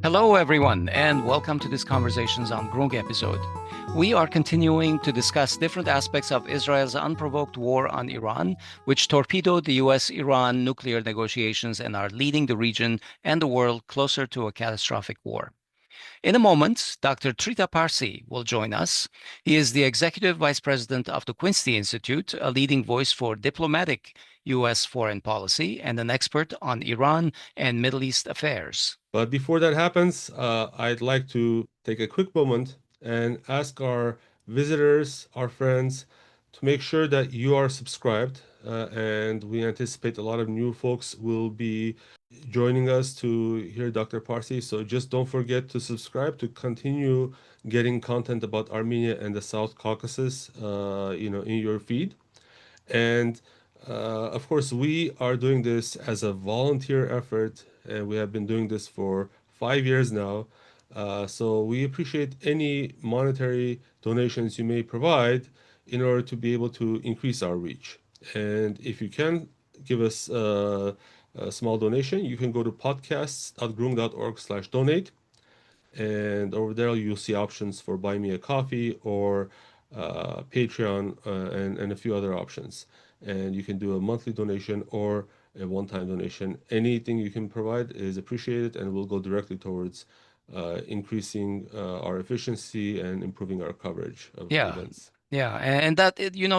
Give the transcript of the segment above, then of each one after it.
Hello, everyone, and welcome to this Conversations on Groong episode. We are continuing to discuss different aspects of Israel's unprovoked war on Iran, which torpedoed the US-Iran nuclear negotiations and are leading the region and the world closer to a catastrophic war. In a moment, Dr. Trita Parsi will join us. He is the Executive Vice President of the Quincy Institute, a leading voice for diplomatic U.S. foreign policy and an expert on Iran and Middle East affairs. But before that happens, I'd like to take a quick moment and ask our visitors, our friends, to make sure that you are subscribed. And we anticipate a lot of new folks will be joining us to hear Dr. Parsi. So just don't forget to subscribe to continue getting content about Armenia and the South Caucasus, in your feed. And of course, we are doing this as a volunteer effort, and we have been doing this for 5 years now. So we appreciate any monetary donations you may provide in order to be able to increase our reach. And if you can give us a small donation, you can go to podcasts.groong.org/donate. And over there, you'll see options for Buy Me a Coffee or Patreon and a few other options. And you can do a monthly donation or a one-time donation. Anything you can provide is appreciated and will go directly towards increasing our efficiency and improving our coverage of Yeah. events. Yeah, and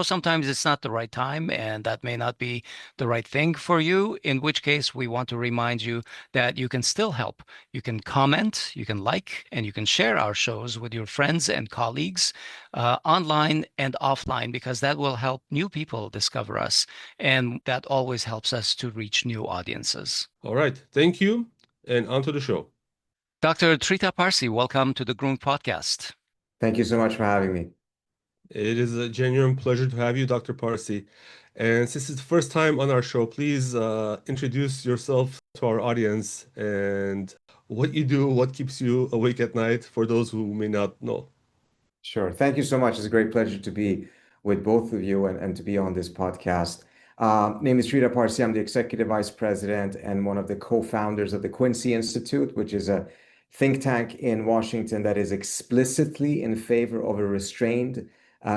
sometimes it's not the right time, and that may not be the right thing for you, in which case we want to remind you that you can still help. You can comment, you can like, and you can share our shows with your friends and colleagues, online and offline, because that will help new people discover us, and that always helps us to reach new audiences. All right. Thank you. And on to the show. Dr. Trita Parsi, welcome to the Groom Podcast. Thank you so much for having me. It is a genuine pleasure to have you, Dr. Parsi. And since it's the first time on our show, please introduce yourself to our audience and what you do, what keeps you awake at night for those who may not know. Sure. Thank you so much. It's a great pleasure to be with both of you and to be on this podcast. Name is Trita Parsi. I'm the Executive Vice President and one of the co-founders of the Quincy Institute, which is a think tank in Washington that is explicitly in favor of a restrained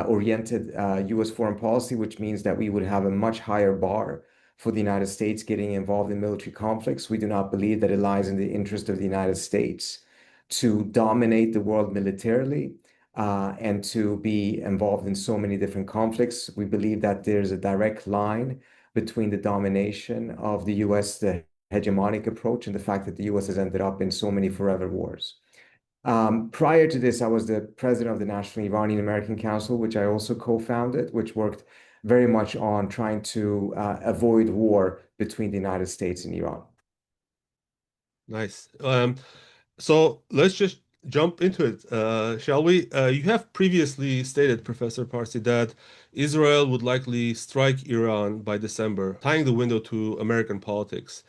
oriented U.S. foreign policy, which means that we would have a much higher bar for the United States getting involved in military conflicts. We do not believe that it lies in the interest of the United States to dominate the world militarily and to be involved in so many different conflicts. We believe that there's a direct line between the domination of the U.S., the hegemonic approach, and the fact that the U.S. has ended up in so many forever wars. Prior to this, I was the president of the National Iranian American Council, which I also co-founded, which worked very much on trying to avoid war between the United States and Iran. Nice. So let's just jump into it, shall we? You have previously stated, Professor Parsi, that Israel would likely strike Iran by December, tying the window to American politics.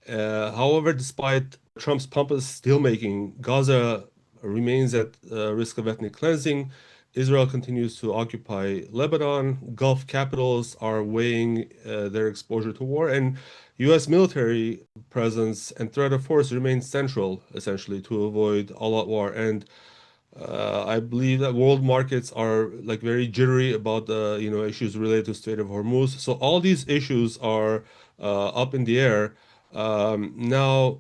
However, despite Trump's pompous deal-making, Gaza remains at risk of ethnic cleansing. Israel continues to occupy Lebanon. Gulf capitals are weighing their exposure to war, and U.S. military presence and threat of force remain central, essentially, to avoid all-out war. And I believe that world markets are like very jittery about the issues related to Strait of Hormuz. So all these issues are up in the air. Now,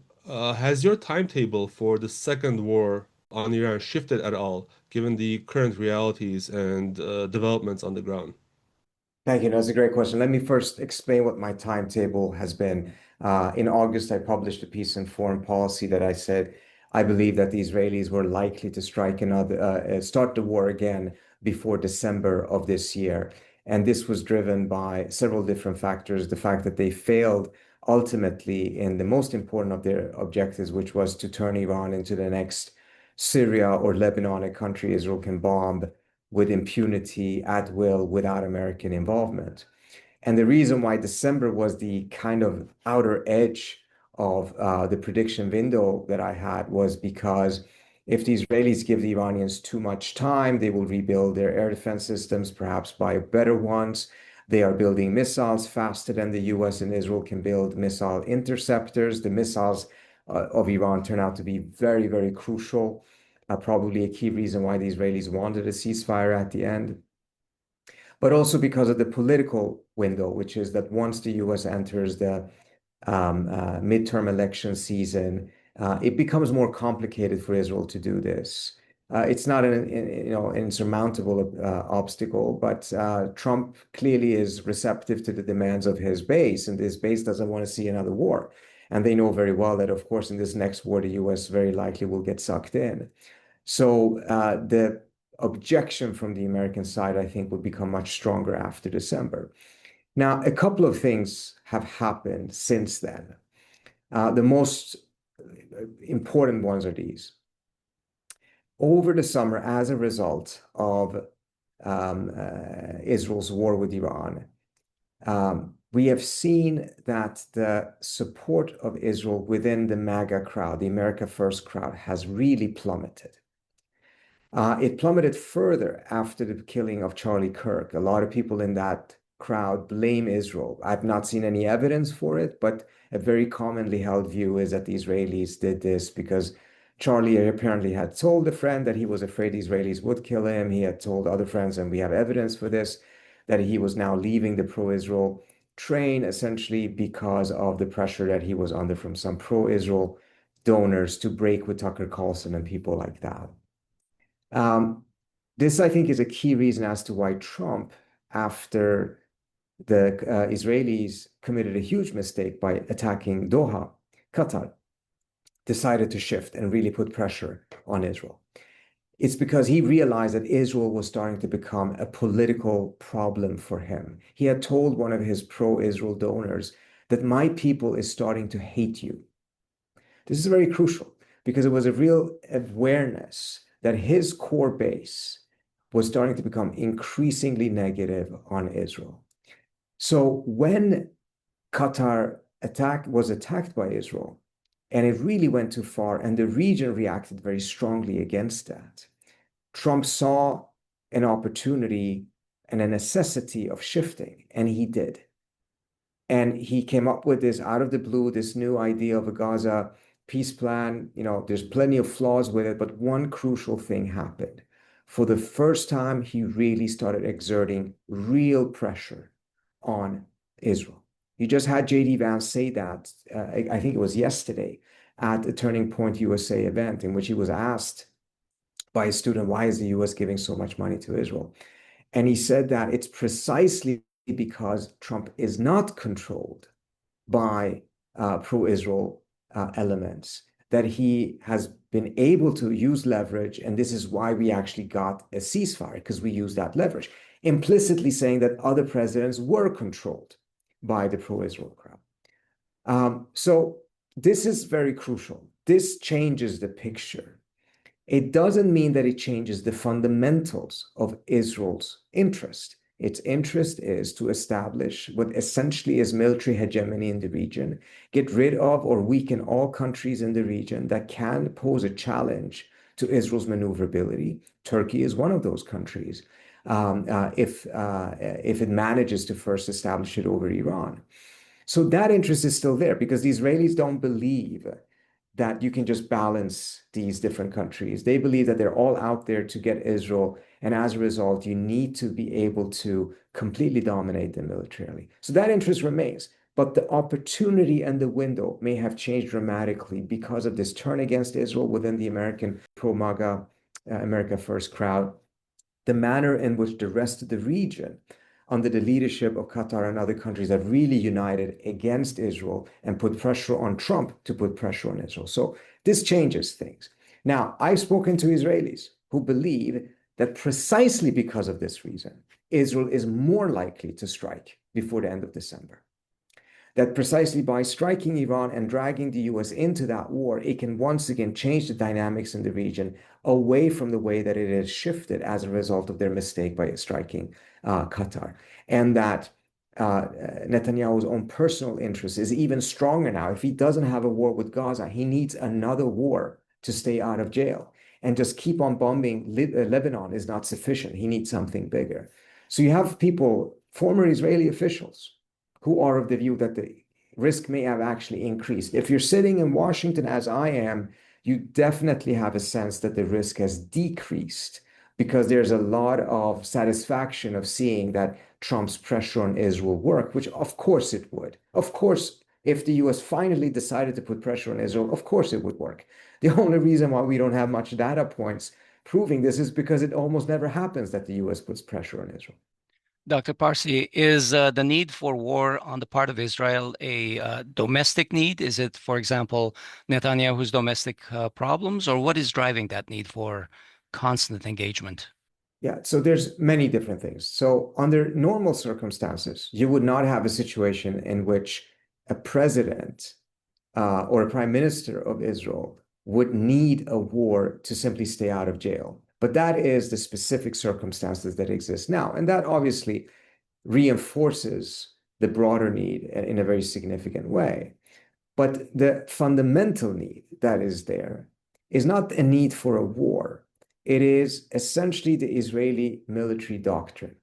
has your timetable for the second war on Iran shifted at all, given the current realities and developments on the ground? Thank you. That's a great question. Let me first explain what my timetable has been. In August, I published a piece in Foreign Policy that I said I believe that the Israelis were likely to start the war again before December of this year. And this was driven by several different factors. The fact that they failed ultimately in the most important of their objectives, which was to turn Iran into the next Syria or Lebanon, a country Israel can bomb with impunity at will without American involvement. And the reason why December was the kind of outer edge of the prediction window that I had was because if the Israelis give the Iranians too much time, they will rebuild their air defense systems, perhaps buy better ones. They are building missiles faster than the US and Israel can build missile interceptors. The missiles of Iran turn out to be very, very crucial. Probably a key reason why the Israelis wanted a ceasefire at the end, but also because of the political window, which is that once the U.S. enters the midterm election season, it becomes more complicated for Israel to do this. It's not an insurmountable obstacle, but Trump clearly is receptive to the demands of his base, and his base doesn't want to see another war. And they know very well that, of course, in this next war, the U.S. very likely will get sucked in. So the objection from the American side, I think, will become much stronger after December. Now, a couple of things have happened since then. The most important ones are these. Over the summer, as a result of Israel's war with Iran, we have seen that the support of Israel within the MAGA crowd, the America First crowd, has really plummeted. It plummeted further after the killing of Charlie Kirk. A lot of people in that crowd blame Israel. I've not seen any evidence for it, but a very commonly held view is that the Israelis did this because Charlie apparently had told a friend that he was afraid the Israelis would kill him. He had told other friends, and we have evidence for this, that he was now leaving the pro-Israel train essentially because of the pressure that he was under from some pro-Israel donors to break with Tucker Carlson and people like that. This, I think, is a key reason as to why Trump, after the Israelis committed a huge mistake by attacking Doha, Qatar, decided to shift and really put pressure on Israel. It's because he realized that Israel was starting to become a political problem for him. He had told one of his pro-Israel donors that my people is starting to hate you. This is very crucial because it was a real awareness that his core base was starting to become increasingly negative on Israel. So when Qatar was attacked by Israel, and it really went too far, and the region reacted very strongly against that, Trump saw an opportunity and a necessity of shifting, and he did. And he came up with this out of the blue, this new idea of a Gaza peace plan. There's plenty of flaws with it, but one crucial thing happened. For the first time, he really started exerting real pressure on Israel. You just had J.D. Vance say that, I think it was yesterday, at the Turning Point USA event, in which he was asked by a student, why is the U.S. giving so much money to Israel? And he said that it's precisely because Trump is not controlled by pro-Israel elements, that he has been able to use leverage, and this is why we actually got a ceasefire, because we used that leverage, implicitly saying that other presidents were controlled by the pro-Israel crowd. So this is very crucial. This changes the picture. It doesn't mean that it changes the fundamentals of Israel's interest. Its interest is to establish what essentially is military hegemony in the region, get rid of or weaken all countries in the region that can pose a challenge to Israel's maneuverability. Turkey is one of those countries, if it manages to first establish it over Iran. So that interest is still there because the Israelis don't believe that you can just balance these different countries. They believe that they're all out there to get Israel, and as a result, you need to be able to completely dominate them militarily. So that interest remains, but the opportunity and the window may have changed dramatically because of this turn against Israel within the American pro-MAGA, America First crowd, the manner in which the rest of the region, under the leadership of Qatar and other countries, have really united against Israel and put pressure on Trump to put pressure on Israel. So this changes things. Now, I've spoken to Israelis who believe that precisely because of this reason, Israel is more likely to strike before the end of December. That precisely by striking Iran and dragging the US into that war, it can once again change the dynamics in the region away from the way that it has shifted as a result of their mistake by striking Qatar. And that Netanyahu's own personal interest is even stronger now. If he doesn't have a war with Gaza, he needs another war to stay out of jail. And just keep on bombing Lebanon is not sufficient. He needs something bigger. So you have people, former Israeli officials, who are of the view that the risk may have actually increased. If you're sitting in Washington, as I am, you definitely have a sense that the risk has decreased because there's a lot of satisfaction of seeing that Trump's pressure on Israel work, which of course it would. Of course, if the US finally decided to put pressure on Israel, of course it would work. The only reason why we don't have much data points proving this is because it almost never happens that the US puts pressure on Israel. Dr. Parsi, is the need for war on the part of Israel a domestic need? Is it, for example, Netanyahu's domestic problems, or what is driving that need for constant engagement? Yeah, so there's many different things. So under normal circumstances, you would not have a situation in which a president or a prime minister of Israel would need a war to simply stay out of jail. But that is the specific circumstances that exist now. And that obviously reinforces the broader need in a very significant way. But the fundamental need that is there is not a need for a war. It is essentially the Israeli military doctrine.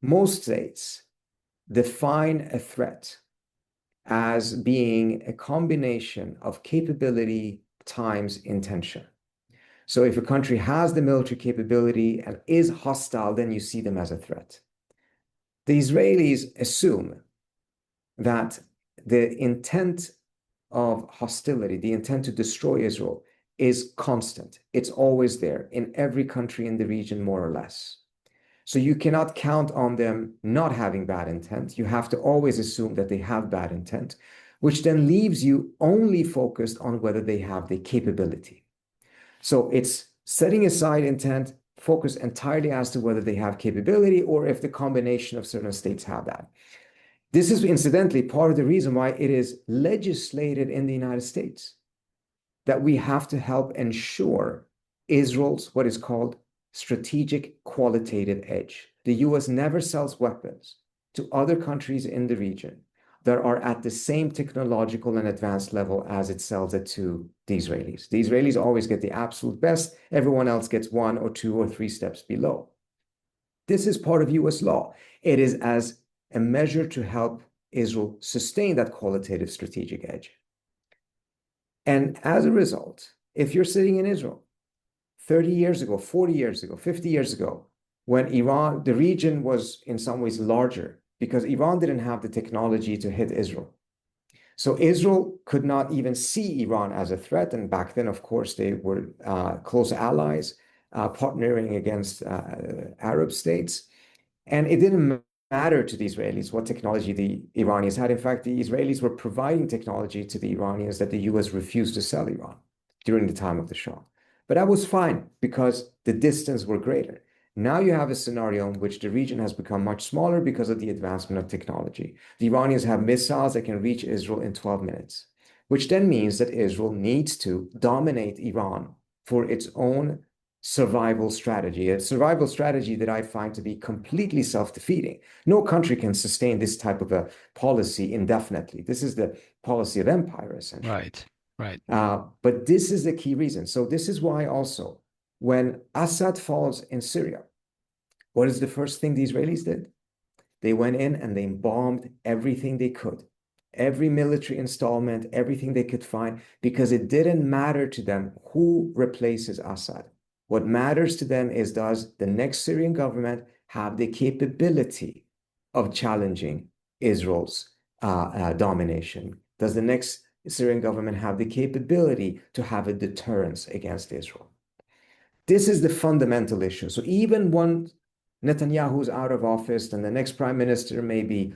Most states define a threat as being a combination of capability times intention. So if a country has the military capability and is hostile, then you see them as a threat. The Israelis assume that the intent of hostility, the intent to destroy Israel, is constant. It's always there in every country in the region, more or less. So you cannot count on them not having bad intent. You have to always assume that they have bad intent, which then leaves you only focused on whether they have the capability. So it's setting aside intent, focus entirely as to whether they have capability or if the combination of certain states have that. This is incidentally part of the reason why it is legislated in the United States that we have to help ensure Israel's what is called strategic qualitative edge. The US never sells weapons to other countries in the region that are at the same technological and advanced level as it sells it to the Israelis. The Israelis always get the absolute best. Everyone else gets 1 or 2 or 3 steps below. This is part of US law. It is as a measure to help Israel sustain that qualitative strategic edge. And as a result, if you're sitting in Israel 30 years ago, 40 years ago, 50 years ago, when Iran, the region was in some ways larger because Iran didn't have the technology to hit Israel. So Israel could not even see Iran as a threat. And back then, of course, they were close allies, partnering against Arab states. And it didn't matter to the Israelis what technology the Iranians had. In fact, the Israelis were providing technology to the Iranians that the US refused to sell Iran during the time of the Shah. But that was fine because the distance were greater. Now you have a scenario in which the region has become much smaller because of the advancement of technology. The Iranians have missiles that can reach Israel in 12 minutes, which then means that Israel needs to dominate Iran for its own survival strategy, a survival strategy that I find to be completely self-defeating. No country can sustain this type of a policy indefinitely. This is the policy of empire, essentially. Right, right. But this is the key reason. So this is why also when Assad falls in Syria, what is the first thing the Israelis did? They went in and they bombed everything they could, every military installment, everything they could find, because it didn't matter to them who replaces Assad. What matters to them is, does the next Syrian government have the capability of challenging Israel's domination? Does the next Syrian government have the capability to have a deterrence against Israel? This is the fundamental issue. So even when Netanyahu is out of office, then the next prime minister may be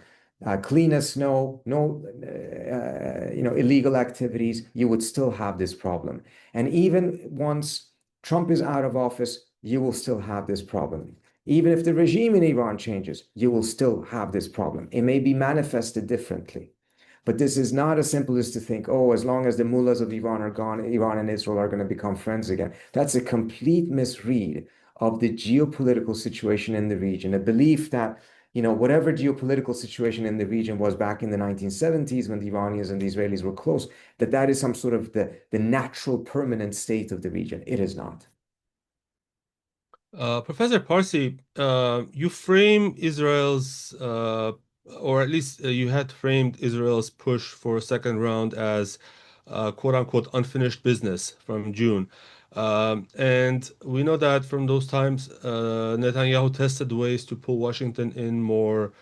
clean as snow, no illegal activities, you would still have this problem. And even once Trump is out of office, you will still have this problem. Even if the regime in Iran changes, you will still have this problem. It may be manifested differently. But this is not as simple as to think, oh, as long as the mullahs of Iran are gone, Iran and Israel are going to become friends again. That's a complete misread of the geopolitical situation in the region, a belief that, whatever geopolitical situation in the region was back in the 1970s when the Iranians and the Israelis were close, that is some sort of the natural permanent state of the region. It is not. Professor Parsi, you frame Israel's or at least you had framed Israel's push for a second round as quote unquote unfinished business from June. And we know that from those times, Netanyahu tested ways to pull Washington in more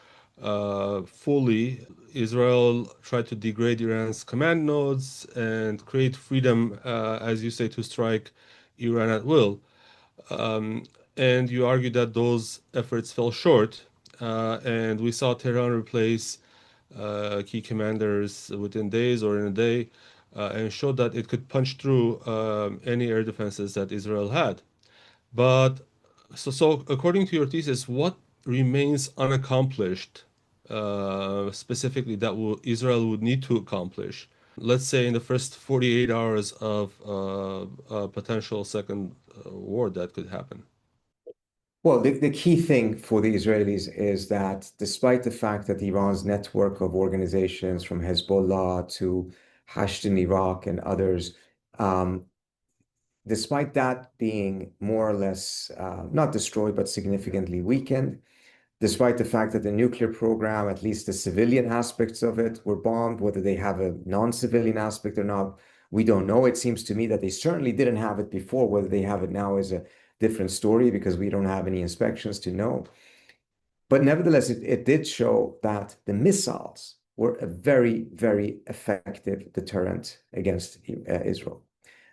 fully. Israel tried to degrade Iran's command nodes and create freedom, as you say, to strike Iran at will. Um, and you argue that those efforts fell short, and we saw Tehran replace key commanders within days or in a day, and showed that it could punch through any air defenses that Israel had. But so according to your thesis, what remains unaccomplished, specifically that Israel would need to accomplish, let's say in the first 48 hours of a potential second war that could happen? Well, the key thing for the Israelis is that despite the fact that Iran's network of organizations from Hezbollah to Hashd in Iraq and others, um, despite that being more or less not destroyed, but significantly weakened, despite the fact that the nuclear program, at least the civilian aspects of it, were bombed, whether they have a non-civilian aspect or not, we don't know. It seems to me that they certainly didn't have it before. Whether they have it now is a different story because we don't have any inspections to know. But nevertheless, it did show that the missiles were a very, very effective deterrent against Israel.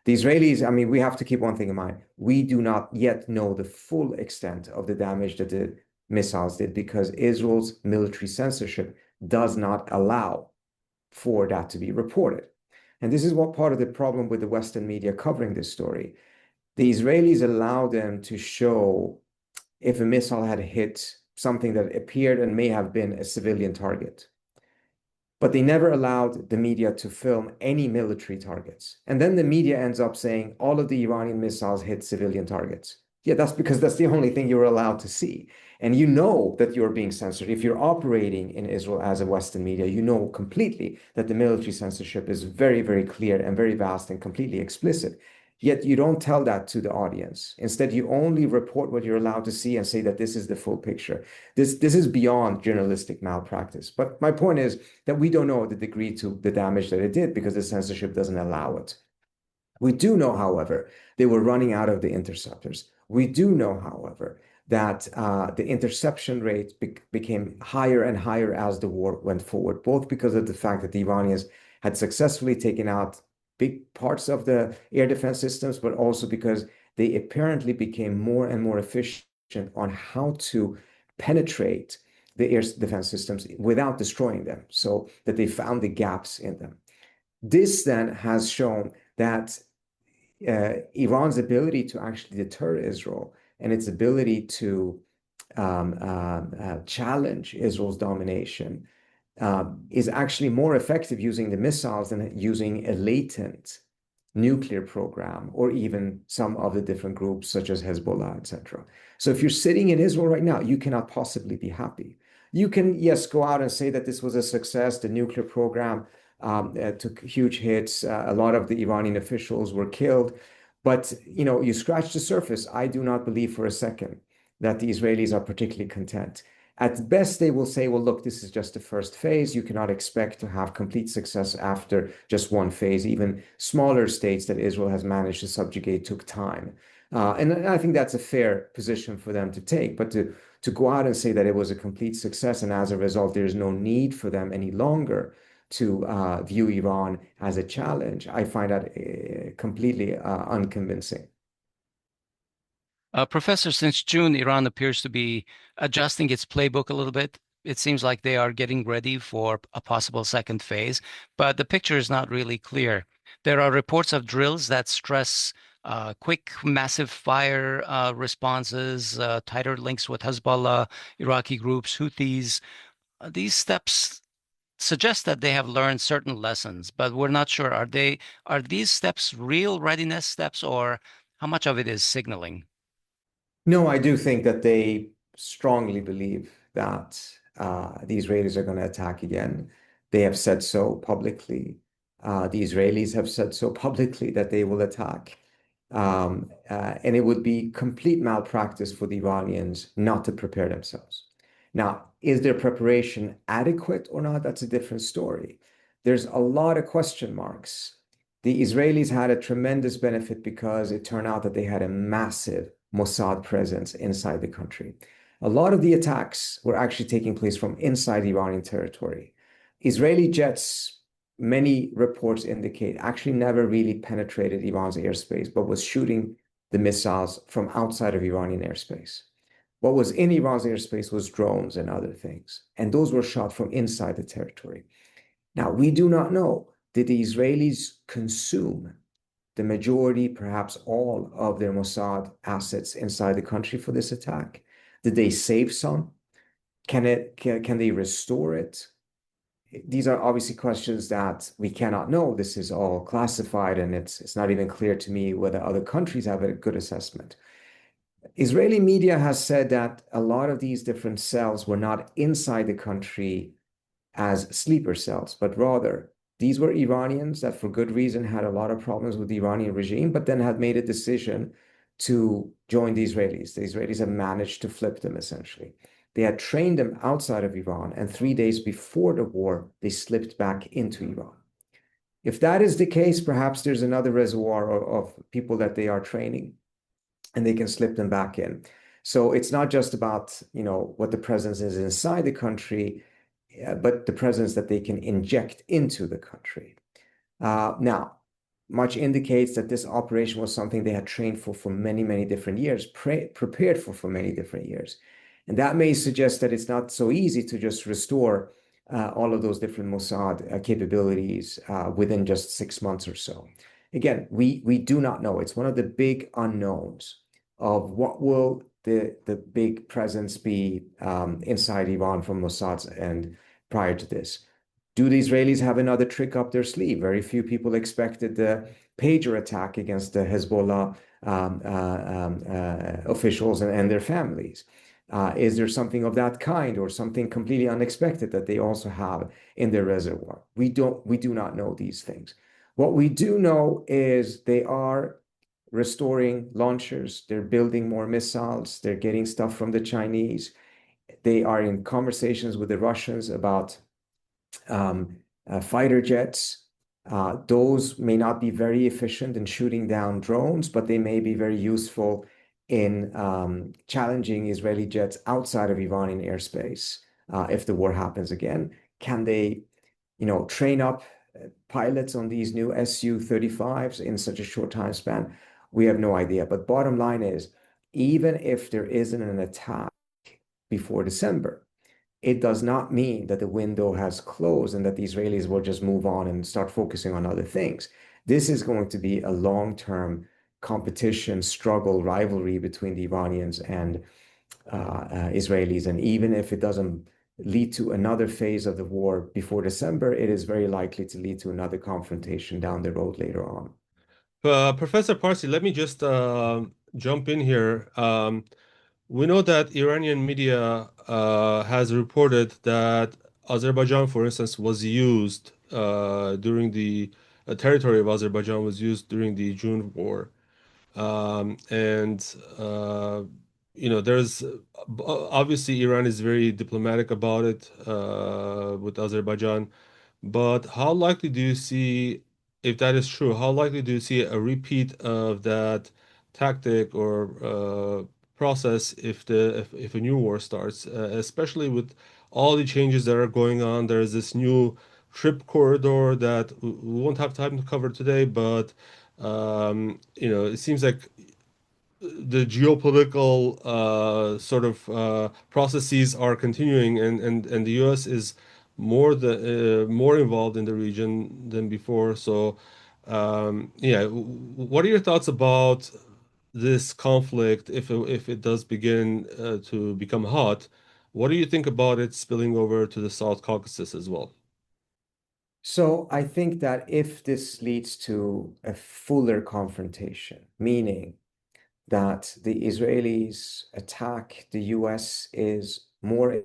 The Israelis, I mean, we have to keep one thing in mind. We do not yet know the full extent of the damage that the missiles did because Israel's military censorship does not allow for that to be reported. And this is what part of the problem with the Western media covering this story. The Israelis allow them to show if a missile had hit something that appeared and may have been a civilian target. But they never allowed the media to film any military targets. And then the media ends up saying all of the Iranian missiles hit civilian targets. Yeah, that's because that's the only thing you're allowed to see. And you know that you're being censored. If you're operating in Israel as a Western media, you know completely that the military censorship is very, very clear and very vast and completely explicit. Yet you don't tell that to the audience. Instead, you only report what you're allowed to see and say that this is the full picture. This is beyond journalistic malpractice. But my point is that we don't know the degree to the damage that it did because the censorship doesn't allow it. We do know, however, they were running out of the interceptors. We do know, however, that the interception rate became higher and higher as the war went forward, both because of the fact that the Iranians had successfully taken out big parts of the air defense systems, but also because they apparently became more and more efficient on how to penetrate the air defense systems without destroying them, so that they found the gaps in them. This then has shown that Iran's ability to actually deter Israel and its ability to challenge Israel's domination is actually more effective using the missiles than using a latent nuclear program or even some of the different groups such as Hezbollah, etc. So if you're sitting in Israel right now, you cannot possibly be happy. You can, yes, go out and say that this was a success. The nuclear program took huge hits. A lot of the Iranian officials were killed. But, you know, you scratch the surface. I do not believe for a second that the Israelis are particularly content. At best, they will say, well, look, this is just the first phase. You cannot expect to have complete success after just one phase. Even smaller states that Israel has managed to subjugate took time. And I think that's a fair position for them to take. But to go out and say that it was a complete success and as a result, there's no need for them any longer to view Iran as a challenge, I find that completely unconvincing. Professor, since June, Iran appears to be adjusting its playbook a little bit. It seems like they are getting ready for a possible second phase, but the picture is not really clear. There are reports of drills that stress quick, massive fire responses, tighter links with Hezbollah, Iraqi groups, Houthis. These steps suggest that they have learned certain lessons, but we're not sure. Are these steps real readiness steps, or how much of it is signaling? No, I do think that they strongly believe that the Israelis are going to attack again. They have said so publicly. The Israelis have said so publicly that they will attack. And it would be complete malpractice for the Iranians not to prepare themselves. Now, Is their preparation adequate or not? That's a different story. There's a lot of question marks. The Israelis had a tremendous benefit because it turned out that they had a massive Mossad presence inside the country. A lot of the attacks were actually taking place from inside Iranian territory. Israeli jets, many reports indicate, actually never really penetrated Iran's airspace, but was shooting the missiles from outside of Iranian airspace. What was in Iran's airspace was drones and other things, and those were shot from inside the territory. Now, we do not know, did the Israelis consume the majority, perhaps all of their Mossad assets inside the country for this attack? Did they save some? Can they restore it? These are obviously questions that we cannot know. This is all classified, and it's not even clear to me whether other countries have a good assessment. Israeli media has said that a lot of these different cells were not inside the country as sleeper cells, but rather these were Iranians that for good reason had a lot of problems with the Iranian regime, but then had made a decision to join the Israelis. The Israelis have managed to flip them essentially. They had trained them outside of Iran, and 3 days before the war, they slipped back into Iran. If that is the case, perhaps there's another reservoir of people that they are training, and they can slip them back in. So it's not just about, what the presence is inside the country, but the presence that they can inject into the country. Now, much indicates that this operation was something they had trained for many, many different years, prepared for many different years. And that may suggest that it's not so easy to just restore all of those different Mossad capabilities within just 6 months or so. Again, we do not know. It's one of the big unknowns of what will the big presence be inside Iran from Mossad's end prior to this. Do the Israelis have another trick up their sleeve? Very few people expected the pager attack against the Hezbollah officials and their families. Is there something of that kind or something completely unexpected that they also have in their reservoir? We do not know these things. What we do know is they are restoring launchers. They're building more missiles. They're getting stuff from the Chinese. They are in conversations with the Russians about fighter jets. Those may not be very efficient in shooting down drones, but they may be very useful in challenging Israeli jets outside of Iranian airspace if the war happens again. Can they, train up pilots on these new Su-35s in such a short time span? We have no idea. But bottom line is, even if there isn't an attack before December, it does not mean that the window has closed and that the Israelis will just move on and start focusing on other things. This is going to be a long-term competition, struggle, rivalry between the Iranians and Israelis. And even if it doesn't lead to another phase of the war before December, it is very likely to lead to another confrontation down the road later on. Professor Parsi, let me just jump in here. We know that Iranian media has reported that Azerbaijan, for instance, was used during the territory of Azerbaijan was used during the June war. And there's obviously Iran is very diplomatic about it with Azerbaijan. But how likely do you see, if that is true, how likely do you see a repeat of that tactic or process if a new war starts, especially with all the changes that are going on? There's this new trip corridor that we won't have time to cover today, but it seems like the geopolitical sort of processes are continuing, and the U.S. is more involved in the region than before. So, what are your thoughts about this conflict if it does begin to become hot? What do you think about it spilling over to the South Caucasus as well? So I think that if this leads to a fuller confrontation, meaning that the Israelis attack the US is more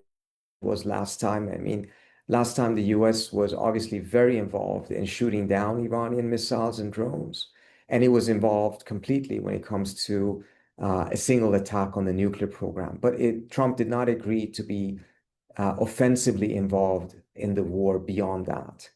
was last time. I mean, last time the US was obviously very involved in shooting down Iranian missiles and drones, and it was involved completely when it comes to a single attack on the nuclear program. But Trump did not agree to be offensively involved in the war beyond that.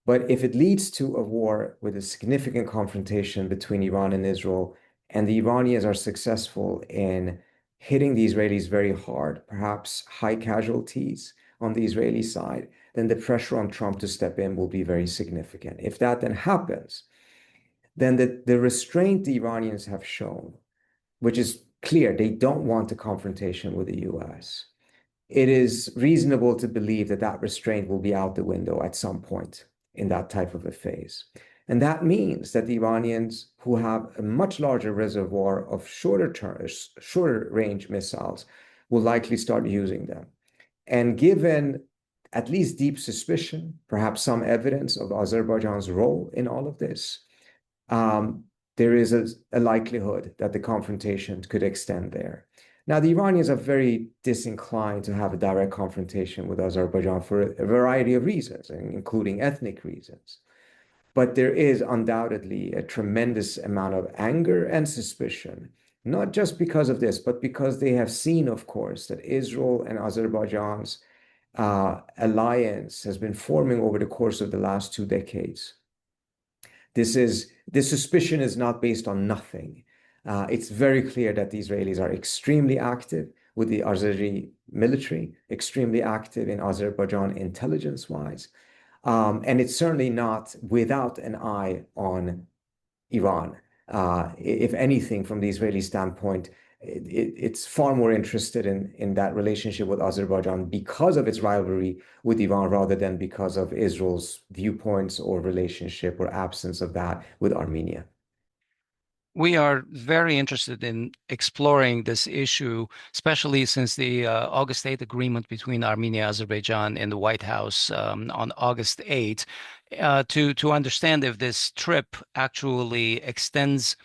But if it leads to a war with a significant confrontation between Iran and Israel, and the Iranians are successful in hitting the Israelis very hard, perhaps high casualties on the Israeli side, then the pressure on Trump to step in will be very significant. If that then happens, then the restraint the Iranians have shown, which is clear, they don't want a confrontation with the US. It is reasonable to believe that that restraint will be out the window at some point in that type of a phase. And that means that the Iranians, who have a much larger reservoir of shorter range missiles, will likely start using them. And given at least deep suspicion, perhaps some evidence of Azerbaijan's role in all of this, there is a likelihood that the confrontation could extend there. Now, the Iranians are very disinclined to have a direct confrontation with Azerbaijan for a variety of reasons, including ethnic reasons. But there is undoubtedly a tremendous amount of anger and suspicion, not just because of this, but because they have seen, of course, that Israel and Azerbaijan's alliance has been forming over the course of the last 2 decades. This suspicion is not based on nothing. It's very clear that the Israelis are extremely active with the Azeri military, extremely active in Azerbaijan intelligence-wise. And it's certainly not without an eye on Iran. If anything, from the Israeli standpoint, it's far more interested in that relationship with Azerbaijan because of its rivalry with Iran rather than because of Israel's viewpoints or relationship or absence of that with Armenia. We are very interested in exploring this issue, especially since the August 8th agreement between Armenia and Azerbaijan in the White House on August 8th, to understand if this trip actually extends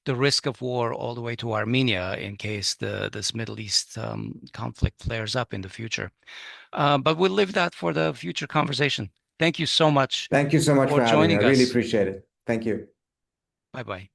the risk of war all the way to Armenia in case this Middle East conflict flares up in the future. But we'll leave that for the future conversation. Thank you so much. Thank you so much for having me. I really us. appreciate it. Thank you. Bye-bye.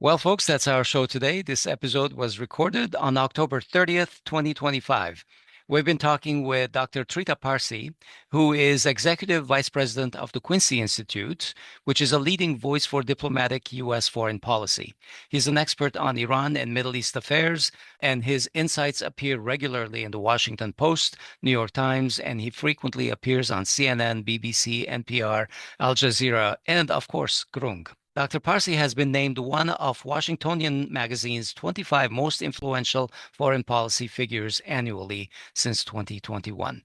Well, folks, that's our show today. This episode was recorded on October 30th, 2025. We've been talking with Dr. Trita Parsi, who is Executive Vice President of the Quincy Institute, which is a leading voice for diplomatic U.S. foreign policy. He's an expert on Iran and Middle East affairs, and his insights appear regularly in the Washington Post, New York Times, and he frequently appears on CNN, BBC, NPR, Al Jazeera, and, of course, Groong. Dr. Parsi has been named one of Washingtonian Magazine's 25 most influential foreign policy figures annually since 2021.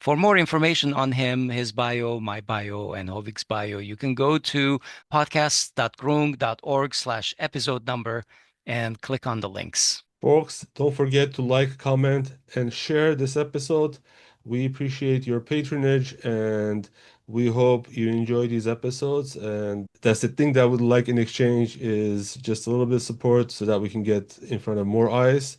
For more information on him, his bio, my bio, and Hovik's bio, you can go to podcasts.groong.org/episode number and click on the links. Folks, don't forget to like, comment, and share this episode. We appreciate your patronage, and we hope you enjoy these episodes. And that's the thing that I would like in exchange is just a little bit of support so that we can get in front of more eyes.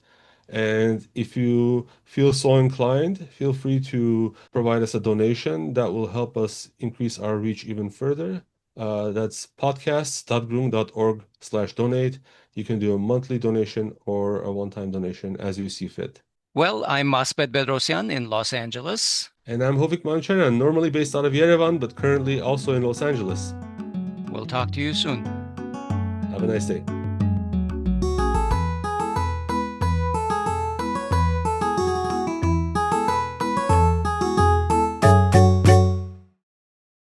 And if you feel so inclined, feel free to provide us a donation that will help us increase our reach even further. That's podcasts.groong.org/donate. You can do a monthly donation or a one-time donation as you see fit. Well, I'm Asbed Bedrossian in Los Angeles. And I'm Hovik Manucharyan, normally based out of Yerevan, but currently also in Los Angeles. We'll talk to you soon. Have a nice day.